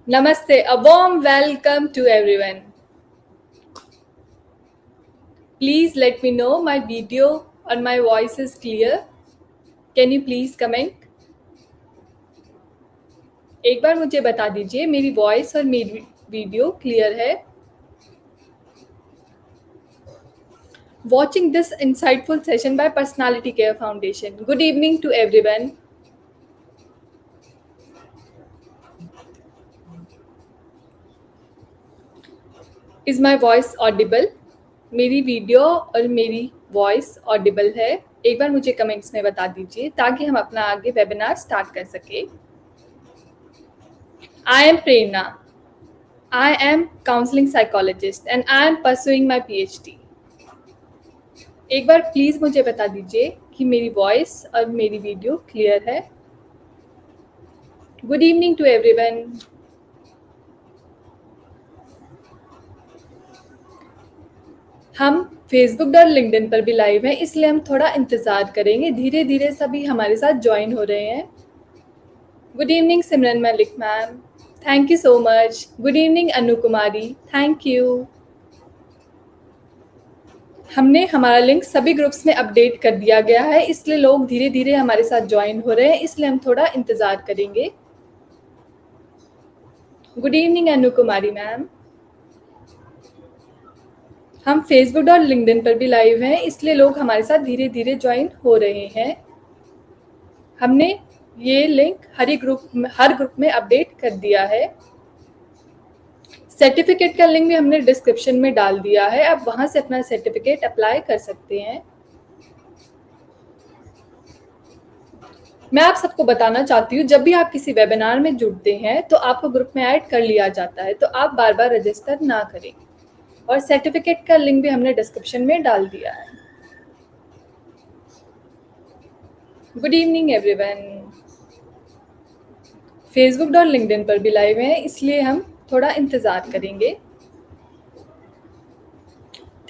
Namaste, a warm welcome to everyone. Please let me know my video or my voice is clear. Can you please comment? एक बार मुझे बता दीजिए मेरी voice और मेरी video clear है. Watching this insightful session by Personality Care Foundation. Good evening to everyone. Is my voice audible? मेरी video और मेरी वॉइस ऑडिबल है. एक बार मुझे कमेंट्स में बता दीजिए ताकि हम अपना आगे वेबिनार स्टार्ट कर सके. I am Prerna. I am counseling psychologist and I am pursuing my PhD. एक बार प्लीज मुझे बता दीजिए कि मेरी वॉइस और मेरी वीडियो क्लियर है. Good evening to everyone. हम फेसबुक और लिंक्डइन पर भी लाइव हैं, इसलिए हम थोड़ा इंतज़ार करेंगे. धीरे धीरे सभी हमारे साथ ज्वाइन हो रहे हैं. Good evening Simran Malik ma'am, thank you so much. Good evening Anu Kumari, thank you. हमने हमारा लिंक सभी ग्रुप्स में अपडेट कर दिया गया है, इसलिए लोग धीरे धीरे हमारे साथ ज्वाइन हो रहे हैं, इसलिए हम थोड़ा इंतज़ार करेंगे. गुड इवनिंग अनु कुमारी मैम. हम फेसबुक और लिंक्डइन पर भी लाइव हैं, इसलिए लोग हमारे साथ धीरे धीरे ज्वाइन हो रहे हैं. हमने ये लिंक हर ग्रुप में अपडेट कर दिया है. सर्टिफिकेट का लिंक भी हमने डिस्क्रिप्शन में डाल दिया है, आप वहां से अपना सर्टिफिकेट अप्लाई कर सकते हैं. मैं आप सबको बताना चाहती हूँ, जब भी आप किसी वेबिनार में जुड़ते हैं तो आपको ग्रुप में ऐड कर लिया जाता है, तो आप बार बार रजिस्टर ना करें. और सर्टिफिकेट का लिंक भी हमने डिस्क्रिप्शन में डाल दिया है. Good evening everyone. फेसबुक और लिंक्डइन पर भी लाइव हैं, इसलिए हम थोड़ा इंतज़ार करेंगे.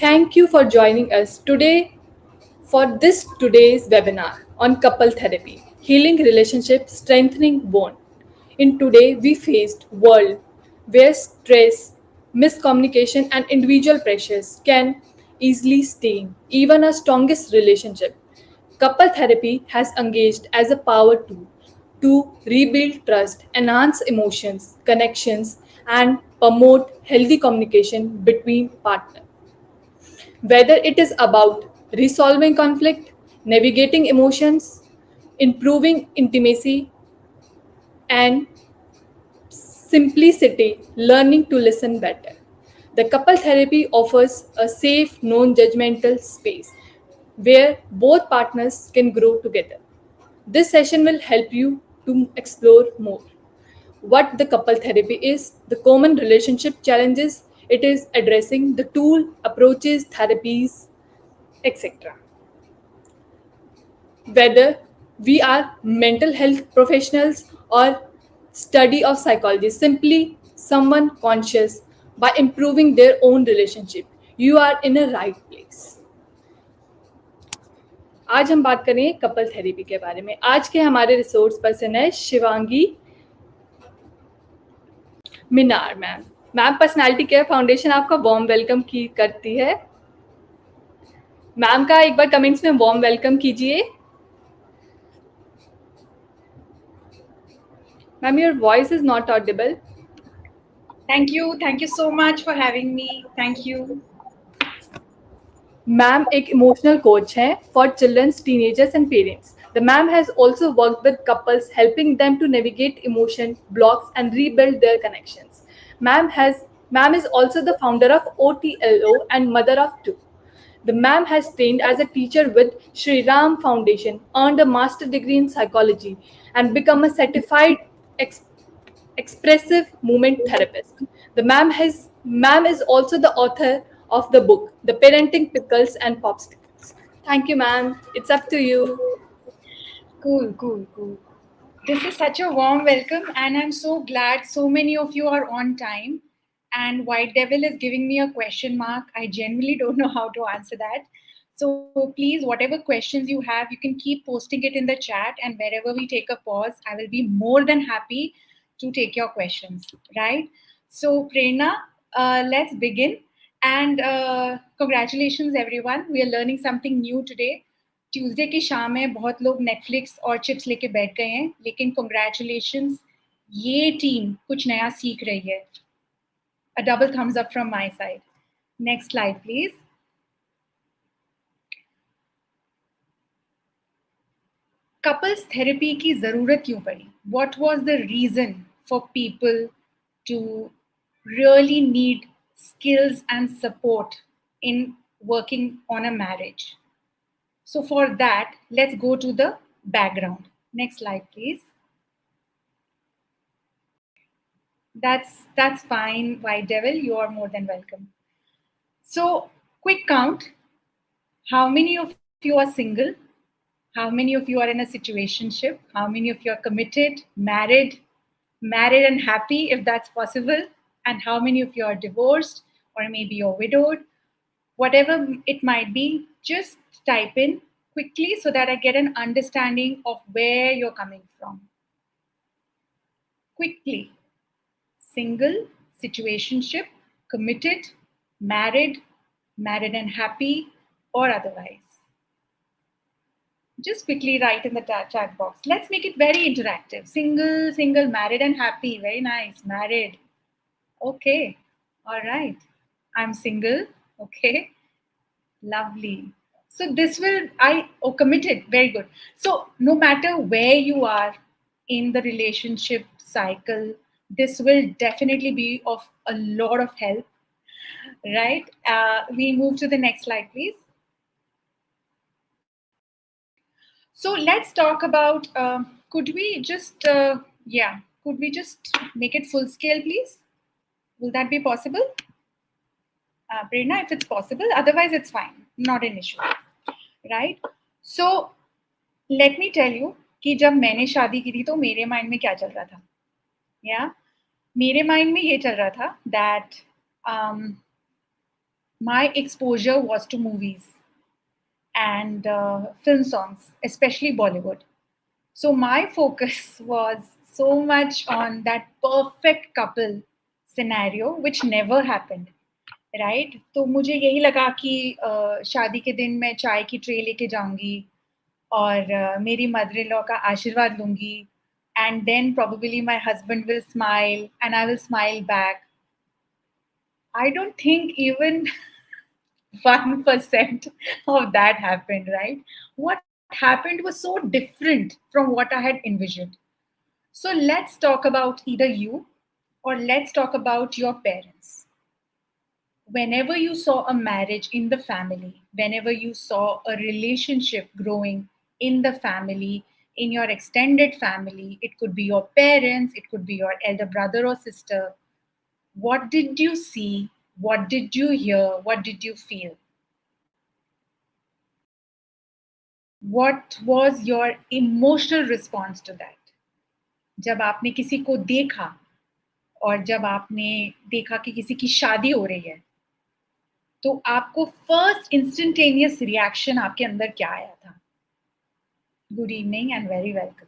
Thank you for joining us today for today's webinar on couple therapy, healing relationship, strengthening bond. In today we faced world where stress, miscommunication and individual pressures can easily stain even a strongest relationship. Couple therapy has engaged as a power tool to rebuild trust, enhance emotions, connections and promote healthy communication between partners. Whether it is about resolving conflict, navigating emotions, improving intimacy, and simplicity, learning to listen better. The couple therapy offers a safe, non judgmental space where both partners can grow together. This session will help you to explore more what the couple therapy is, the common relationship challenges it is addressing, the tool, approaches, therapies, etc. Whether we are mental health professionals or study of psychology, simply someone conscious by improving their own relationship, you are in a right place. आज हम बात करें couple therapy के बारे में. आज के हमारे रिसोर्स पर्सन है Shivangi Minar ma'am. Ma'am personality care foundation आपका वार्म वेलकम करती है. मैम का एक बार कमेंट्स में वार्म वेलकम कीजिए. Ma'am your voice is not audible. Thank you so much for having me. Thank you. Ma'am एक इमोशनल कोच है for childrens, teenagers and parents. The ma'am has also worked with couples, helping them to navigate emotion blocks and rebuild their connections. Ma'am is also the founder of OTLO and mother of two. The ma'am has trained as a teacher with Shri Ram Foundation, earned a master degree in psychology, and become a certified expressive movement therapist. The ma'am is also the author of the book The Parenting Pickles and Popsicles. Thank you, ma'am. It's up to you. Cool. This is such a warm welcome, and I'm so glad so many of you are on time. And White Devil is giving me a question mark. I genuinely don't know how to answer that. So please, whatever questions you have, you can keep posting it in the chat, and wherever we take a pause, I will be more than happy to take your questions, right? So, Prerna, let's begin. And congratulations, everyone. We are learning something new today. Tuesday की शाम है, बहुत लोग Netflix और chips लेके बैठ गए हैं, लेकिन congratulations, ये टीम कुछ नया सीख रही है. A double thumbs up from my side. Next slide, please. Couples therapy की जरूरत क्यों पड़ी? What was the reason for people to really need skills and support in working on a marriage? So for that, let's go to the background. Next slide, please. That's fine, White Devil. You are more than welcome. So, quick count. How many of you are single? How many of you are in a situationship? How many of you are committed, married and happy if that's possible? And how many of you are divorced or maybe you're widowed? Whatever it might be, just type in quickly so that I get an understanding of where you're coming from. Quickly. Single, situationship, committed, married and happy, or otherwise. Just quickly write in the chat box. Let's make it very interactive. Single, married and happy. Very nice. Married. Okay. All right. I'm single. Okay. Lovely. So this will, committed. Very good. So no matter where you are in the relationship cycle, this will definitely be of a lot of help, right? We move to the next slide, please. So let's talk about, could we just make it full scale, please? Will that be possible? Prerna, if it's possible, otherwise it's fine, not an issue, right? So let me tell you कि जब मैंने शादी की थी तो मेरे mind में क्या चल रहा था, मेरे माइंड में ये चल रहा था that my exposure was to movies and film songs, especially Bollywood. So my focus was so much on that perfect couple scenario, which never happened, right? तो मुझे यही लगा कि शादी के दिन मैं चाय की ट्रे लेके जाऊंगी और मेरी मदर इन लॉ का आशीर्वाद लूंगी, and then probably my husband will smile and I will smile back. I don't think even 1% of that happened, right? What happened was so different from what I had envisioned. So let's talk about either you or let's talk about your parents. Whenever you saw a marriage in the family, whenever you saw a relationship growing in the family, in your extended family, it could be your parents, it could be your elder brother or sister, what did you see? What did you hear? What did you feel? What was your emotional response to that? जब आपने किसी को देखा और जब आपने देखा कि किसी की शादी हो रही है, तो आपको फर्स्ट इंस्टेंटेनियस रिएक्शन आपके अंदर क्या आया था? Good evening and very welcome.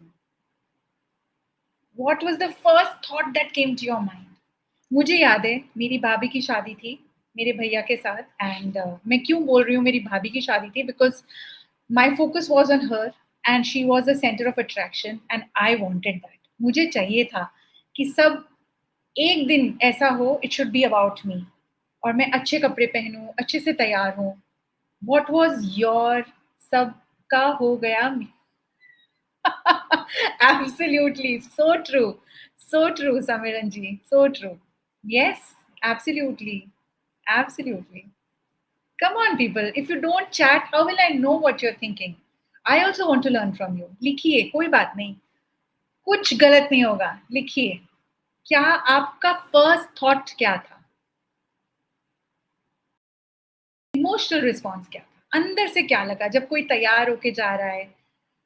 What was the first thought that came to your mind? मुझे याद है मेरी भाभी की शादी थी मेरे भैया के साथ, एंड मैं क्यों बोल रही हूँ मेरी भाभी की शादी थी, because my focus was on her and she was the center of attraction and I wanted that. मुझे चाहिए था कि सब एक दिन ऐसा हो, it should be about me, और मैं अच्छे कपड़े पहनूं, अच्छे से तैयार हूं. What was your सबका हो गया? Absolutely, so true, Samiran ji, so true. Yes, absolutely. Come on, people. If you don't chat, how will I know what you're thinking? I also want to learn from you. लिखिए, कोई बात नहीं, कुछ गलत नहीं होगा, लिखिए. क्या आपका फर्स्ट थॉट क्या था? इमोशनल रिस्पॉन्स क्या था? अंदर से क्या लगा जब कोई तैयार होके जा रहा है,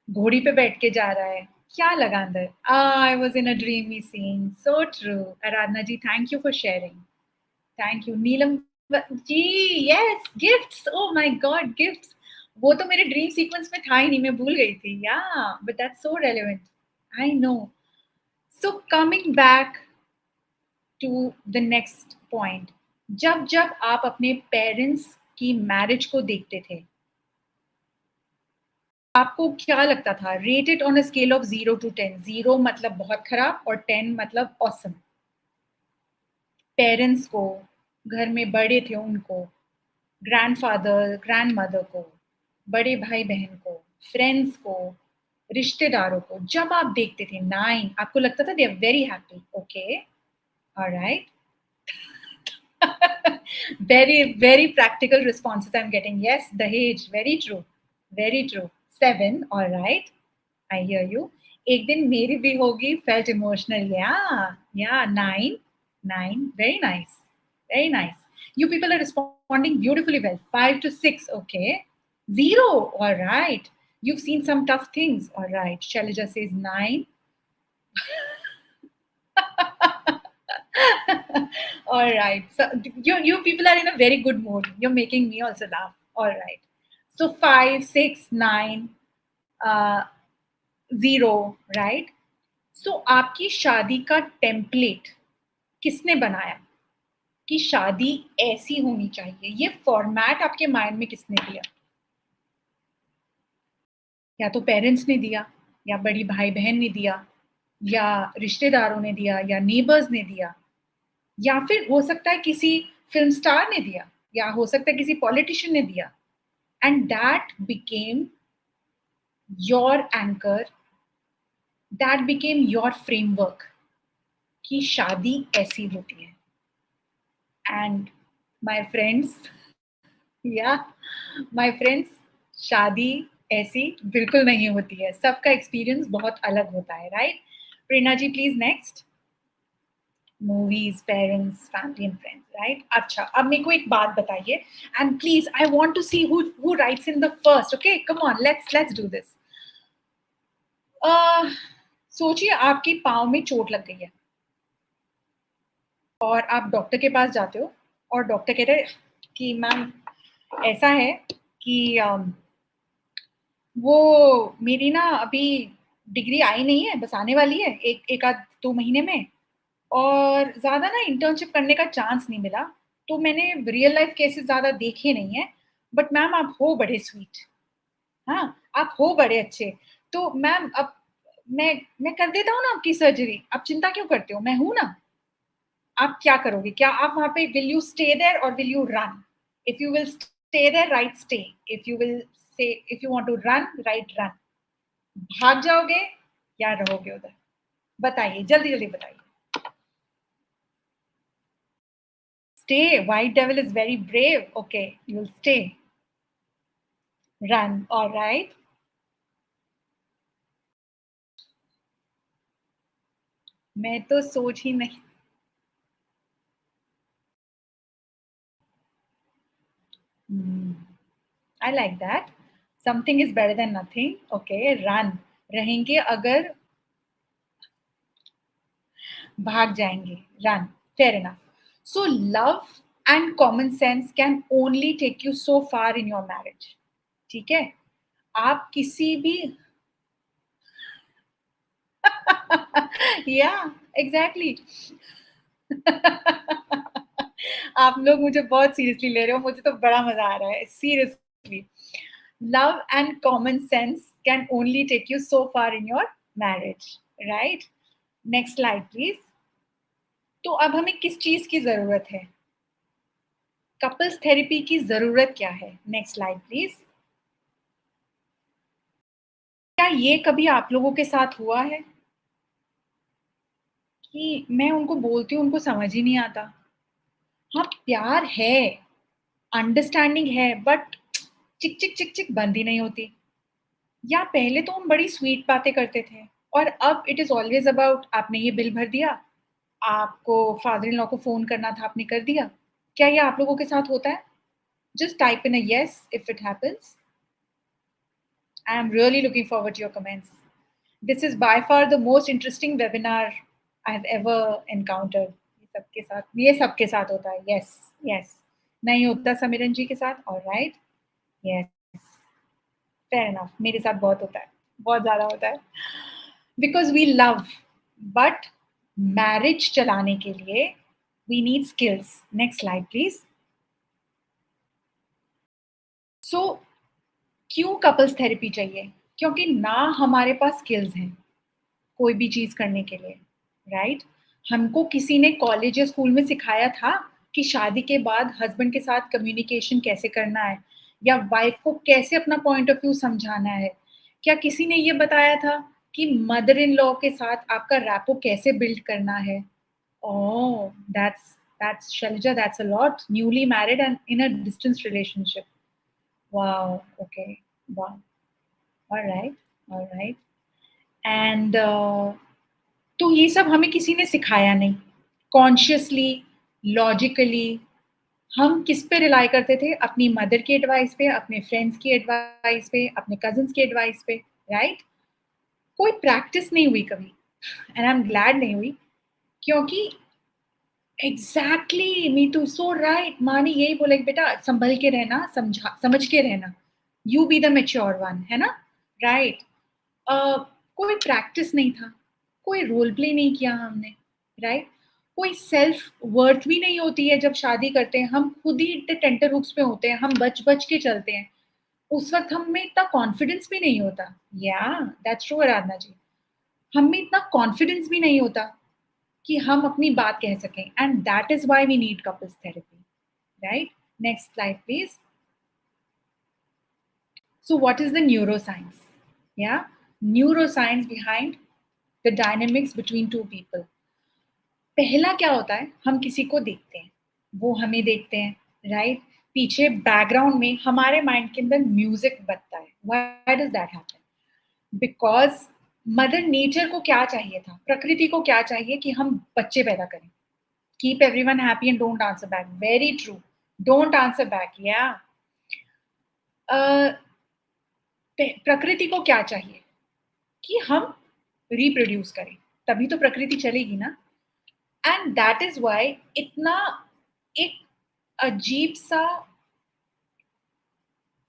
घोड़ी पे बैठ के जा रहा है? क्या लगा अंदर? I was in a dreamy scene. So true. Aradhana ji, thank you for sharing. Thank you. Neelam ji, yes, gifts. Oh my God, gifts. वो तो मेरे ड्रीम सीक्वेंस में था ही नहीं, मैं भूल गई थी. या, but that's so relevant. I know. So coming back to the next point, जब जब आप अपने पेरेंट्स की मैरिज को देखते थे, आपको क्या लगता था? Rate it on a scale of 0 to 10. 0 मतलब बहुत खराब और 10 मतलब ऑसम. पेरेंट्स को, घर में बड़े थे उनको, ग्रैंडफादर, ग्रैंडमदर को, बड़े भाई-बहन को, फ्रेंड्स को, रिश्तेदारों को, जब आप देखते थे 9, आपको लगता था they are very happy. Okay, alright. Very practical responses I'm getting. Yes, Dahej, very true. Very true. 7, all right. I hear you. एक दिन मेरी भी होगी, felt emotional. Yeah, 9, 9. Very nice. Very nice. You people are responding beautifully well. 5 to 6, okay. 0, all right. You've seen some tough things, all right. Shailaja says 9. All right. So you people are in a very good mood. You're making me also laugh. All right. So 5, 6, 9, 0, right? So आपकी शादी का template किसने बनाया कि शादी ऐसी होनी चाहिए? ये फॉर्मेट आपके माइंड में किसने दिया? या तो पेरेंट्स ने दिया, या बड़ी भाई बहन ने दिया, या रिश्तेदारों ने दिया, या नेबर्स ने दिया, या फिर हो सकता है किसी फिल्म स्टार ने दिया, या हो सकता है किसी पॉलिटिशियन ने दिया. And that became your anchor, that became your framework कि शादी ऐसी होती है. एंड माय फ्रेंड्स, या माय फ्रेंड्स, शादी ऐसी बिल्कुल नहीं होती है. सबका एक्सपीरियंस बहुत अलग होता है, right? Prerna ji, please next. Movies, parents, family and friends, right? अच्छा, अब मेरे को एक बात बताइए, and please I want to see who writes in the first. Okay, come on, let's do this. सोचिए आपकी पाँव में चोट लग गई है और आप डॉक्टर के पास जाते हो और डॉक्टर कहते हैं कि मैम ऐसा है कि वो मेरी ना अभी डिग्री आई नहीं है, बस आने वाली है एक आध 2 महीने में, और ज़्यादा ना इंटर्नशिप करने का चांस नहीं मिला, तो मैंने रियल लाइफ केसेस ज़्यादा देखे नहीं हैं, बट मैम आप हो बड़े स्वीट, हाँ, आप हो बड़े अच्छे, तो मैम अब मैं कर देता हूँ ना आपकी सर्जरी, आप चिंता क्यों करते हो? मैं हूँ ना। आप क्या करोगे? क्या आप वहाँ पे विल यू स्टे देयर और will you run? If you will stay there, right stay. If you will say if you want to run, right run. भाग जाओगे या रहोगे उधर? बताइए, जल्दी-जल्दी बताइए. Stay. White devil is very brave. Okay, you'll stay. Run. All right. मैं तो सोच ही नहीं. I like that. Something is better than nothing. Okay, run. रहेंगे अगर भाग जाएंगे. Run. Fair enough. So love and common sense can only take you so far in your marriage. ठीक है? आप किसी भी yeah, exactly. आप लोग मुझे बहुत सीरियसली ले रहे हो, मुझे तो बड़ा मजा आ रहा है, seriously. Love and common sense can only take you so far in your marriage, right? Next slide please. तो अब हमें किस चीज की जरूरत है? कपल्स थेरेपी की जरूरत क्या है? Next slide please. क्या ये कभी आप लोगों के साथ हुआ है कि मैं उनको बोलती हूँ, उनको समझ ही नहीं आता? हाँ, प्यार है, अंडरस्टैंडिंग है, बट चिक चिक चिक चिक बंद ही नहीं होती. या पहले तो हम बड़ी स्वीट बातें करते थे और अब इट इज ऑलवेज अबाउट आपने ये बिल भर दिया, आपको फादर इन लॉ को फोन करना था, आपने कर दिया. क्या ये आप लोगों के साथ होता है? Just type in a yes if it happens. I am really looking forward to your comments. This is by far the most interesting webinar I have ever encountered. ये सबके साथ होता है. Yes, yes. नहीं होता समीरन जी के साथ? ऑलराइट. Yes, fair enough. मेरे साथ बहुत होता है, बहुत ज़्यादा होता है. Because we love, but marriage चलाने के लिए we need skills. Next slide please. So क्यों कपल्स थेरेपी चाहिए? क्योंकि ना हमारे पास स्किल्स हैं कोई भी चीज करने के लिए, राइट? हमको किसी ने कॉलेज या स्कूल में सिखाया था कि शादी के बाद हस्बैंड के साथ कम्युनिकेशन कैसे करना है या वाइफ को कैसे अपना पॉइंट ऑफ व्यू समझाना है? क्या किसी ने ये बताया था कि मदर इन लॉ के साथ आपका रैपो कैसे बिल्ड करना है? Oh, that's Shalija, that's a lot. Newly married and in a distance relationship. Wow. Okay. Wow. All right. All right. And तो ये सब हमें किसी ने सिखाया नहीं. कॉन्शियसली, लॉजिकली हम किस पे रिलाई करते थे? अपनी मदर की एडवाइस पे, अपने फ्रेंड्स की एडवाइस पे, अपने कजिन्स की एडवाइस पे, राइट? कोई प्रैक्टिस नहीं हुई कभी. एंड आई एम ग्लैड नहीं हुई, क्योंकि exactly me too, so right. माँ ने यही बोला कि बेटा संभल के रहना, समझ के रहना, you be the mature one, है ना? राइट. कोई प्रैक्टिस नहीं था, कोई रोल प्ले नहीं किया हमने, राइट? कोई सेल्फ वर्थ भी नहीं होती है जब शादी करते हैं. हम खुद ही इतने टेंटर हुक्स पे होते हैं, हम बच बच के चलते हैं. उस वक्त हम में इतना कॉन्फिडेंस भी नहीं होता. या दैट्स ट्रू आराधना जी. हम में इतना कॉन्फिडेंस भी नहीं होता कि हम अपनी बात कह सकें. And that is why we need couples therapy, right? Next slide please. So what is the neuroscience? Yeah, neuroscience behind the dynamics between two people. पहला क्या होता है? हम किसी को देखते हैं, वो हमें देखते हैं, राइट? पीछे बैकग्राउंड में हमारे माइंड के अंदर म्यूजिक बजता है. Why does that happen? Because mother nature को क्या चाहिए था, प्रकृति को क्या चाहिए कि हम बच्चे पैदा करें. Keep everyone happy and don't answer back. Very true. Don't answer back. Yeah. प्रकृति को क्या चाहिए? कि हम रिप्रोड्यूस करें, तभी तो प्रकृति चलेगी ना. एंड दैट इज वाई इतना एक अजीब सा,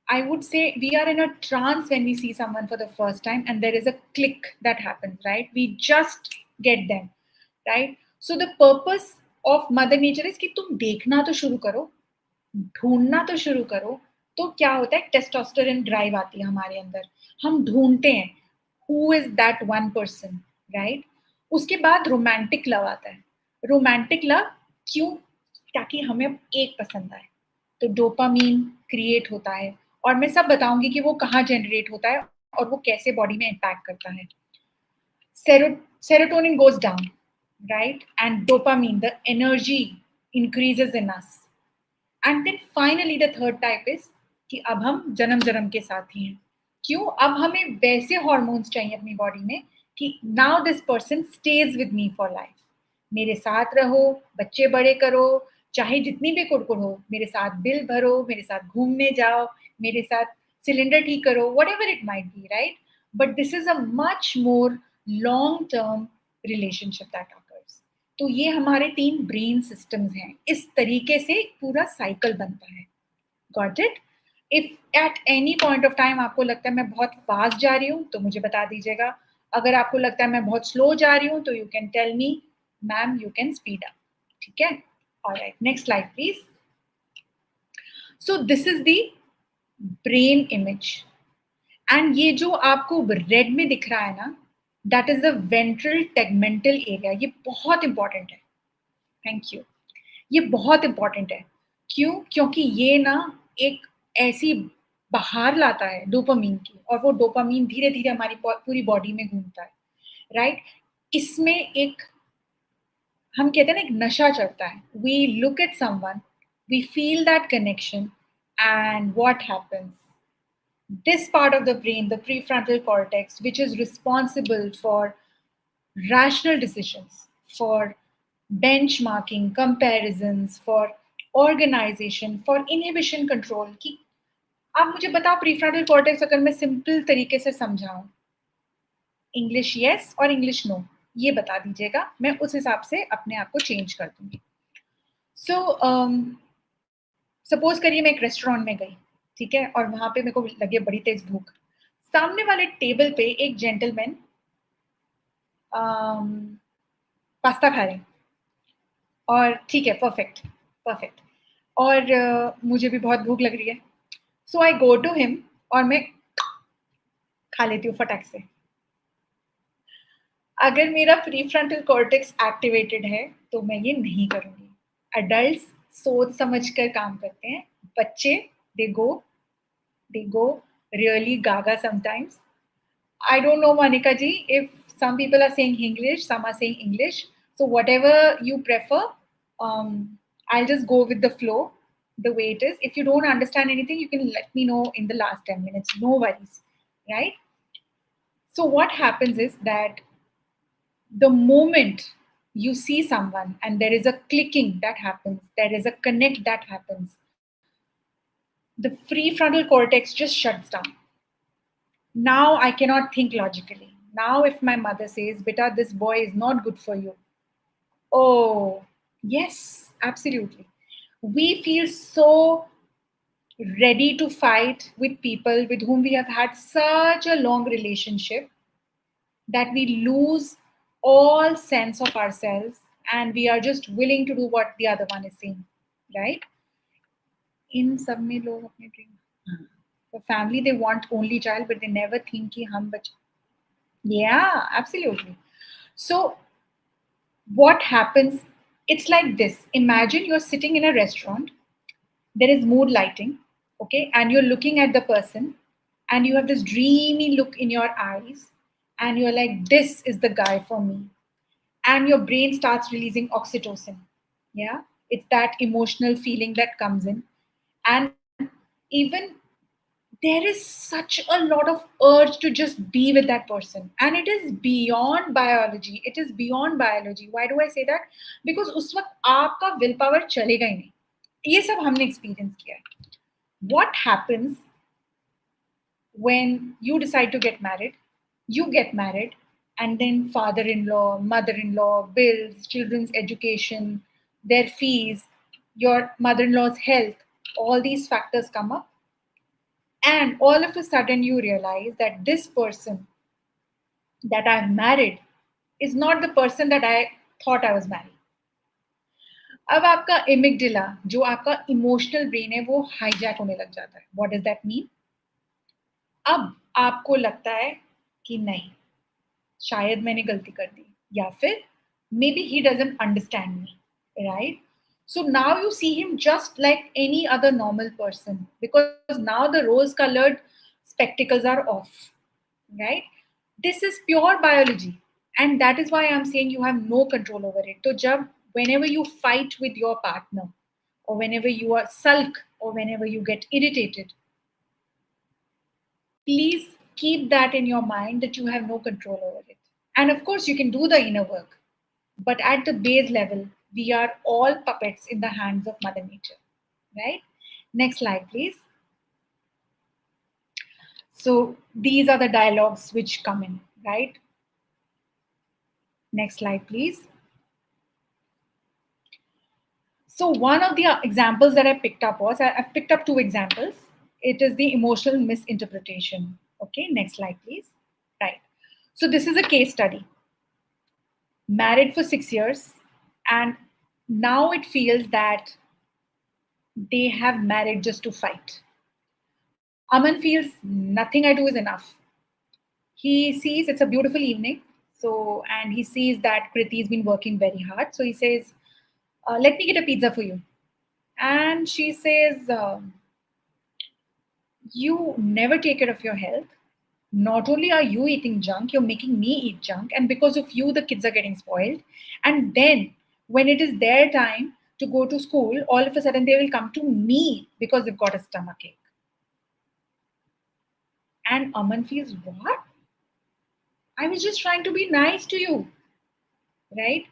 I would say we are in a trance when we see someone for the first time and there is a click that happens, right? We just get them, right? So the purpose of Mother Nature is कि तुम देखना तो शुरू करो, ढूंढना तो शुरू करो. तो क्या होता है? टेस्टोस्टेरोन ड्राइव आती है हमारे अंदर. हम ढूंढते हैं who is that one person, right? उसके बाद रोमांटिक लव आता है. रोमांटिक लव क्यों? ताकि हमें एक पसंद आए. तो डोपामीन क्रिएट होता है और मैं सब बताऊंगी कि वो कहाँ जनरेट होता है और वो कैसे बॉडी में इम्पैक्ट करता है. Serotonin goes down, right? And dopamine, the energy increases in us. And then finally the third type is कि अब हम जन्म जन्म के साथी हैं. क्यों? अब हमें वैसे हॉर्मोन्स चाहिए अपनी बॉडी में कि now this person stage with me for life. मेरे साथ रहो, बच्चे बड़े करो, चाहे जितनी भी कुड़कुड़ हो, मेरे साथ बिल भरो, मेरे साथ घूमने जाओ, मेरे साथ सिलेंडर ठीक करो, what ever it might be, right? But this is a much more long term relationship that occurs. तो ये हमारे 3 ब्रेन सिस्टम्स हैं. इस तरीके से पूरा साइकिल बनता है. Got it? If at any point of time आपको लगता है मैं बहुत फास्ट जा रही हूँ तो मुझे बता दीजिएगा. अगर आपको लगता है मैं बहुत स्लो जा रही हूँ तो you can tell me, ma'am you can speed up. ठीक है? Alright, next slide please. So this is the brain image. And ये जो आपको रेड में दिख रहा है ना, that is the ventral tegmental area. ये बहुत इंपॉर्टेंट है. Thank you. ये बहुत इंपॉर्टेंट है. क्यों? क्योंकि ये ना एक ऐसी बाहर लाता है डोपामीन की, और वो डोपामीन धीरे धीरे हमारी पूरी बॉडी में घूमता है, राइट? इसमें एक, हम कहते हैं ना, एक नशा चढ़ता है. We look at someone, we feel that connection, and what happens? This part of the brain, the prefrontal cortex, which is responsible for rational decisions, for benchmarking, comparisons, for organization, for inhibition control. कि आप मुझे बताओ prefrontal cortex अगर मैं simple तरीके से समझाऊं, English yes और इंग्लिश नो, ये बता दीजिएगा, मैं उस हिसाब से अपने आप को चेंज कर दूंगी. सो सपोज करिए मैं एक रेस्टोरेंट में गई, ठीक है, और वहां पे मेरे को लगे बड़ी तेज भूख. सामने वाले टेबल पे एक जेंटलमैन पास्ता खा रहे हैं और ठीक है, परफेक्ट परफेक्ट, और मुझे भी बहुत भूख लग रही है, सो आई गो टू हिम और मैं खा लेती हूँ फटाक से। अगर मेरा प्री फ्रंटल कॉर्टेक्स एक्टिवेटेड है तो मैं ये नहीं करूँगी। एडल्ट्स सोच समझ कर काम करते हैं, बच्चे दे गो really gaga sometimes. I don't know, Monica ji, if some people are saying English, some are saying English. So whatever you prefer, um, I'll just go with the flow, the way it is. If you don't understand anything, you can let me know in the last 10 minutes. No worries, right? So what happens is that the moment you see someone and there is a clicking that happens, there is a connect that happens, the prefrontal cortex just shuts down. Now I cannot think logically. Now, if my mother says, Beta, this boy is not good for you, oh, yes, absolutely. We feel so ready to fight with people with whom we have had such a long relationship that we lose all sense of ourselves and we are just willing to do what the other one is saying, right? In सब में लोग अपने dream, the family they want only child but they never think कि हम बच. Yeah, absolutely. So what happens, it's like this. Imagine you're sitting in a restaurant, there is mood lighting, okay, and you're looking at the person and you have this dreamy look in your eyes and you're like, this is the guy for me, and your brain starts releasing oxytocin. Yeah, it's that emotional feeling that comes in. And even there is such a lot of urge to just be with that person, and it is beyond biology. It is beyond biology. Why do I say that? Because उस वक्त आपका will power चलेगा ही नहीं. ये सब हमने experience किया है. What happens when you decide to get married? You get married, and then father-in-law, mother-in-law, bills, children's education, their fees, your mother-in-law's health, all these factors come up, and all of a sudden you realize that this person that I've married is not the person that I thought I was marrying. अब आपका एमिगडिला, जो आपका emotional brain है, वो hijack होने लग जाता है. What does that mean? अब आपको लगता है कि नहीं, शायद मैंने गलती कर दी, या फिर may be he doesn't understand me, right? So now you see him just like any other normal person because now the rose colored spectacles are off, right? This is pure biology, and that is why I'm saying you have no control over it. So jab, whenever you fight with your partner, or whenever you are sulk, or whenever you get irritated, please keep that in your mind that you have no control over it. And of course, you can do the inner work, but at the base level, we are all puppets in the hands of Mother Nature, right? Next slide, please. So these are the dialogues which come in, right? Next slide, please. So one of the examples that I picked up was, I've picked up two examples. It is the emotional misinterpretation. Okay, next slide, please. Right. So this is a case study. Married for 6 years, and now it feels that they have married just to fight. Aman feels nothing I do is enough. He sees it's a beautiful evening, so, and he sees that Kriti's been working very hard. So he says, "Let me get a pizza for you." And she says, "You never take care of your health. Not only are you eating junk, you're making me eat junk, and because of you, the kids are getting spoiled. And then when it is their time to go to school, all of a sudden they will come to me because they've got a stomach ache." And Aman feels, what? I was just trying to be nice to you, right?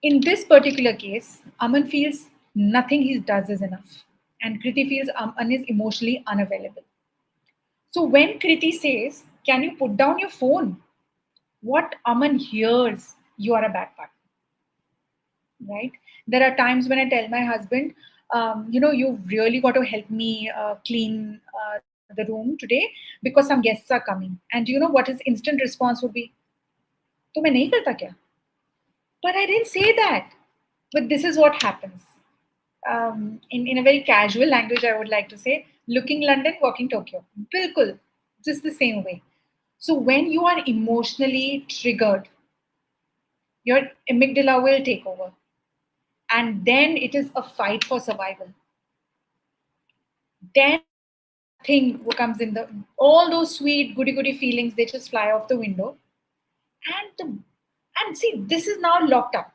In this particular case, Aman feels nothing he does is enough. And Kriti feels Aman is emotionally unavailable. So when Kriti says, "Can you put down your phone?" what Aman hears, "You are a bad partner." Right? There are times when I tell my husband, you've really got to help me clean the room today because some guests are coming. And do you know what his instant response would be? तो मैं नहीं करता क्या? But I didn't say that. But this is what happens. In a very casual language, I would like to say, looking London, walking Tokyo. Bilkul, just the same way. So when you are emotionally triggered, your amygdala will take over. And then it is a fight for survival. Then thing comes in, the all those sweet goody goody feelings, they just fly off the window. And see, this is now locked up.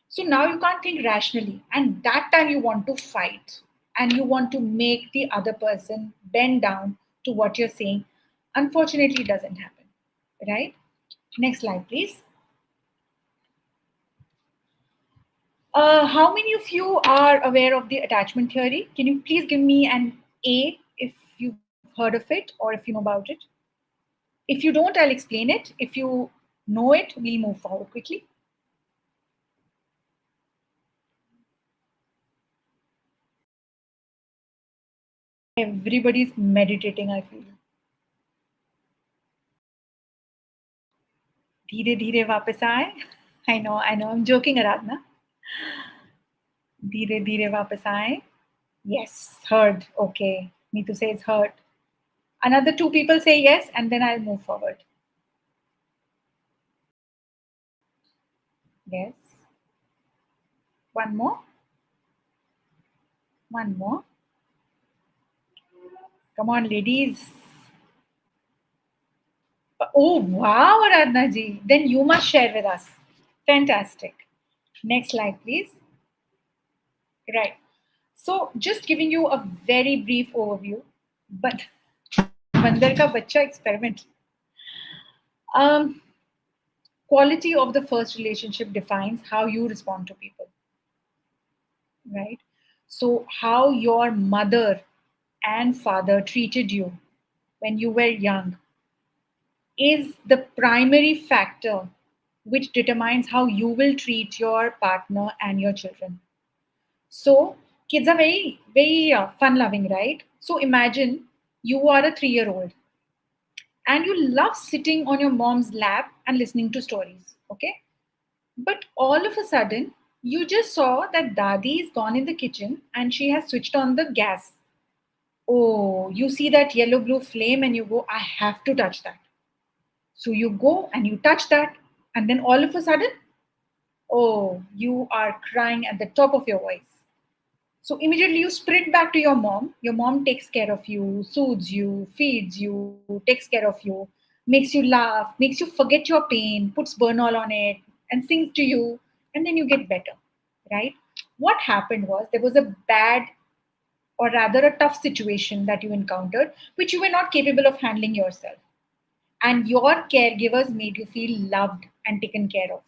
So now you can't think rationally. And that time you want to fight and you want to make the other person bend down to what you're saying. Unfortunately, it doesn't happen. Right? Next slide, please. How many of you are aware of the attachment theory? Can you please give me an A if you've heard of it or if you know about it? If you don't, I'll explain it. If you know it, we'll move forward quickly. Everybody's meditating, I feel. धीरे धीरे वापस आए. I know, I'm joking, Aradhana. धीरे धीरे वापस आए. Yes, heard. Okay. Neetu says heard. Another two people say yes, and then I'll move forward. Yes. One more. One more. Come on, ladies. Oh, wow, Aradhana ji. Then you must share with us. Fantastic. Next slide, please. Right. So, just giving you a very brief overview, but Bandar ka bacha experiment. Quality of the first relationship defines how you respond to people, right? So, how your mother and father treated you when you were young is the primary factor which determines how you will treat your partner and your children. So, kids are very, very fun loving, right? So, imagine you are a 3-year-old and you love sitting on your mom's lap and listening to stories, okay? But all of a sudden, you just saw that Dadi is gone in the kitchen and she has switched on the gas. Oh, you see that yellow blue flame and you go, I have to touch that. So you go and you touch that, and then all of a sudden, oh, you are crying at the top of your voice. So immediately you sprint back to your mom. Your mom takes care of you, soothes you, feeds you, takes care of you, makes you laugh, makes you forget your pain, puts Bernol on it, and sings to you, and then you get better, right? What happened was there was a bad, or rather a tough situation that you encountered, which you were not capable of handling yourself. And your caregivers made you feel loved and taken care of,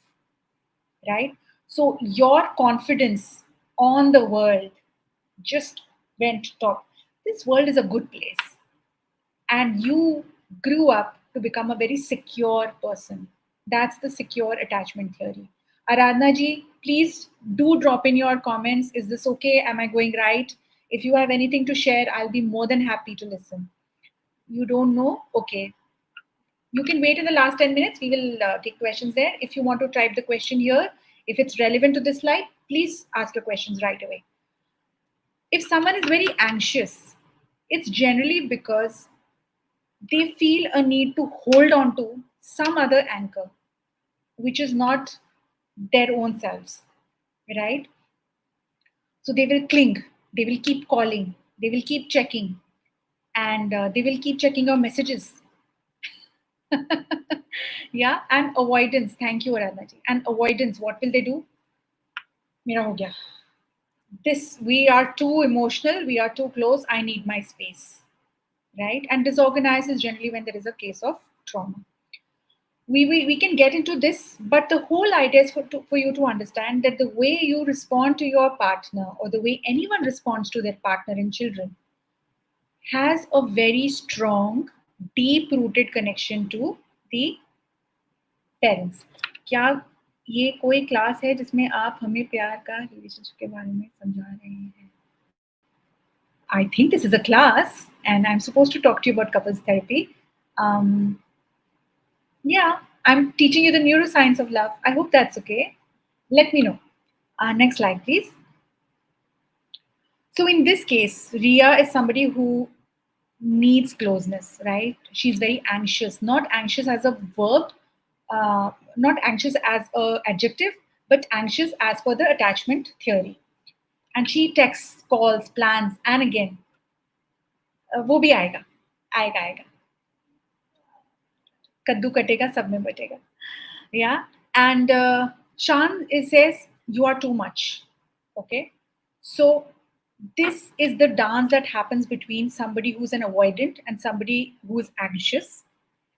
right? So your confidence on the world just went top. This world is a good place. And you grew up to become a very secure person. That's the secure attachment theory. Aradhana ji, please do drop in your comments. Is this okay? Am I going right? If you have anything to share, I'll be more than happy to listen. You don't know? Okay. You can wait in the last 10 minutes. We will take questions there. If you want to type the question here, if it's relevant to this slide, please ask your questions right away. If someone is very anxious, it's generally because they feel a need to hold on to some other anchor, which is not their own selves, right? So they will cling, they will keep calling, they will keep checking, and they will keep checking your messages. Yeah, and avoidance. Thank you, Aradhana ji. And avoidance, what will they do? Mera ho gaya. This, we are too emotional, we are too close, I need my space, right? And disorganized is generally when there is a case of trauma. We can get into this, but the whole idea is for you to understand that the way you respond to your partner or the way anyone responds to their partner and children has a very strong, deep rooted connection to the parents. क्या ये कोई class है जिसमें आप हमें प्यार का relationship के बारे में समझा रहे हैं? I think this is a class and I'm supposed to talk to you about couples therapy. Yeah, I'm teaching you the neuroscience of love. I hope that's okay. Let me know. Next slide, please. So in this case, Ria is somebody who needs closeness, right? She's very anxious, not anxious as a verb, not anxious as a adjective, but anxious as per the attachment theory. And she texts, calls, plans, and again, वो भी आएगा, आएगा आएगा. कद्दू कटेगा सब में बटेगा. Yeah, and Shan says you are too much. Okay, so this is the dance that happens between somebody who's an avoidant and somebody who is anxious.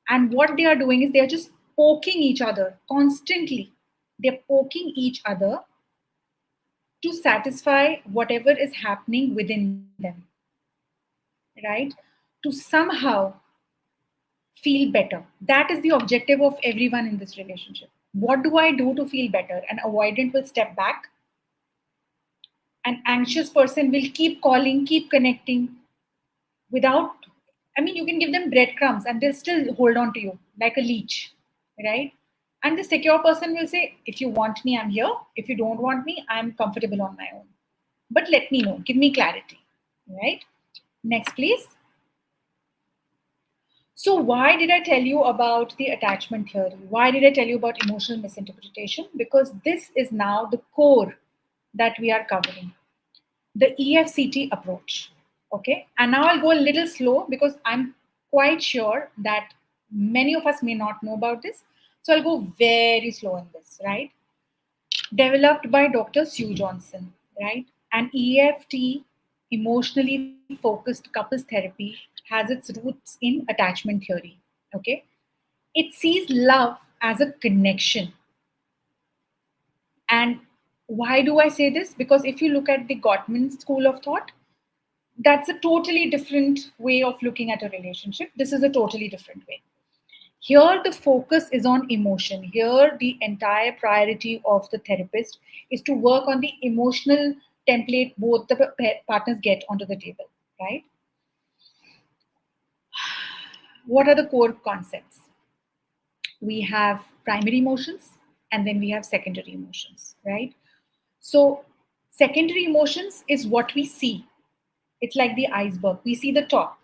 And what they are doing is they are just poking each other constantly. They're poking each other to satisfy whatever is happening within them, right? To somehow feel better. That is the objective of everyone in this relationship. What do I do to feel better? An avoidant will step back. An anxious person will keep calling, keep connecting without, I mean, you can give them breadcrumbs and they'll still hold on to you like a leech, right? And the secure person will say, if you want me, I'm here. If you don't want me, I'm comfortable on my own. But let me know, give me clarity, right? Next, please. So, why did I tell you about the attachment theory? Why did I tell you about emotional misinterpretation? Because this is now the core that we are covering, the EFCT approach. Okay, and now I'll go a little slow because I'm quite sure that many of us may not know about this. So, I'll go very slow in this, right? Developed by Dr. Sue Johnson, right? And EFT, emotionally focused couples therapy, has its roots in attachment theory. Okay, it sees love as a connection. And why do I say this? Because if you look at the Gottman school of thought, that's a totally different way of looking at a relationship. This is a totally different way. Here, the focus is on emotion. Here, the entire priority of the therapist is to work on the emotional template both the partners get onto the table, right? What are the core concepts? We have primary emotions and then we have secondary emotions, right? So, secondary emotions is what we see. It's like the iceberg. We see the top,